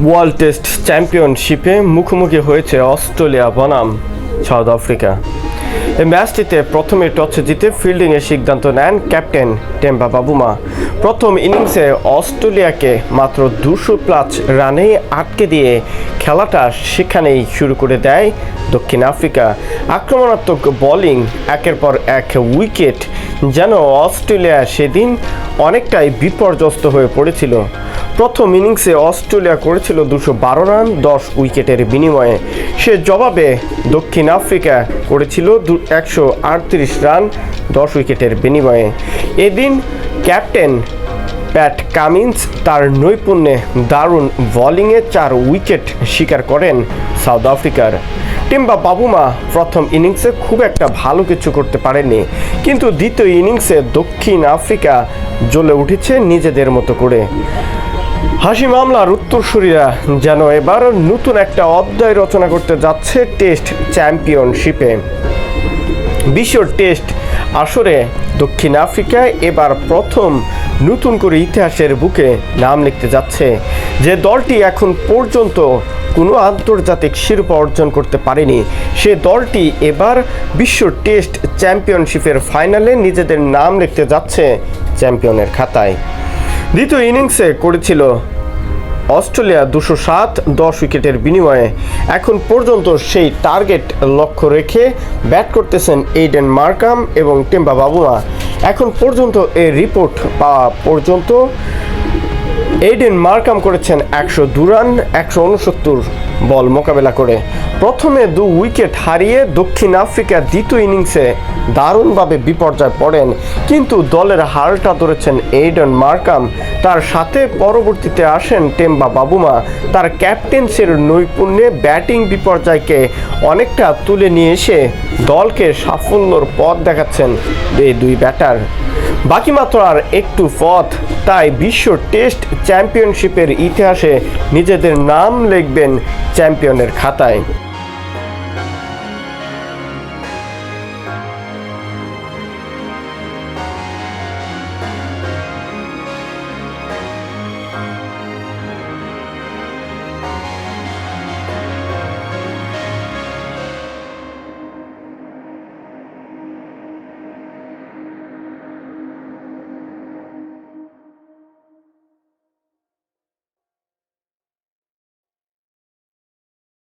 World test চ্যাম্পিয়নশিপে মুখোমুখি হয়েছে অস্ট্রেলিয়া বনাম সাউথ আফ্রিকা। এই ম্যাচটিতে প্রথমে টসে জিতে ফিল্ডিংয়ের সিদ্ধান্ত নেন ক্যাপ্টেন টেম্বা বাবুমা। প্রথম ইনিংসে অস্ট্রেলিয়াকে মাত্র 200+ রানেই আটকে দিয়ে খেলাটা সেখানেই শুরু করে দেয় দক্ষিণ আফ্রিকা। আক্রমণাত্মক বোলিং, একের পর এক উইকেট, যেন অস্ট্রেলিয়া সেদিন অনেকটাই বিপর্যস্ত হয়ে পড়েছিল। প্রথম ইনিংসে অস্ট্রেলিয়া করেছিল 212 রান 10 উইকেটের বিনিময়ে। সে জবাবে দক্ষিণ আফ্রিকা করেছিল 138 রান 10 উইকেটের বিনিময়ে। এদিন ক্যাপ্টেন প্যাট কামিন্স তার নৈপুণ্যে দারুণ বোলিংয়ে 4 উইকেট শিকার করেন সাউথ আফ্রিকার। টেম্বা বাবুমা প্রথম ইনিংসে খুব একটা ভালো কিছু করতে পারেনি, কিন্তু দ্বিতীয় ইনিংসে দক্ষিণ আফ্রিকা জ্বলে উঠেছে নিজেদের মতো করে। হাসি মামলার উত্তরসূরিরা যেন এবার নতুন একটা অধ্যায় রচনা করতে যাচ্ছে টেস্ট চ্যাম্পিয়নশিপে। বিশ্ব টেস্ট আসরে দক্ষিণ আফ্রিকায় এবার প্রথম নতুন করে ইতিহাসের বুকে নাম লিখতে যাচ্ছে। যে দলটি এখন পর্যন্ত কোনো আন্তর্জাতিক শিরোপা অর্জন করতে পারেনি, সে দলটি এবার বিশ্ব টেস্ট চ্যাম্পিয়নশিপের ফাইনালে নিজেদের নাম লিখতে যাচ্ছে চ্যাম্পিয়নের খাতায়। দ্বিতীয় ইনিংসে করেছিল অস্ট্রেলিয়া 207 10 উইকেটের বিনিময়ে। এখন পর্যন্ত সেই টার্গেট লক্ষ্য রেখে ব্যাট করতেছেন এইডেন মার্কাম এবং টেম্বা বাবুমা। এখন পর্যন্ত এই রিপোর্ট পাওয়া পর্যন্ত এইডেন মার্কাম করেছেন 102 রান 169 বল মোকাবেলা করে। প্রথমে 2 উইকেট হারিয়ে দক্ষিণ আফ্রিকা দ্বিতীয় ইনিংসে দারুণভাবে বিপর্যয় পড়েন, কিন্তু দলের হালটা ধরেছেন এইডেন মার্কাম। তার সাথে পরবর্তীতে আসেন টেম্বা বাবুমা। তার ক্যাপ্টেন্সির নৈপুণ্যে ব্যাটিং বিপর্যয়কে অনেকটা তুলে নিয়ে এসে দলকে সাফল্যর পথ দেখাচ্ছেন এই দুই ব্যাটার। বাকি মাত্র আর একটু পথ, তাই বিশ্ব টেস্ট চ্যাম্পিয়নশিপের ইতিহাসে নিজেদের নাম লিখবেন চ্যাম্পিয়নের খাতায়।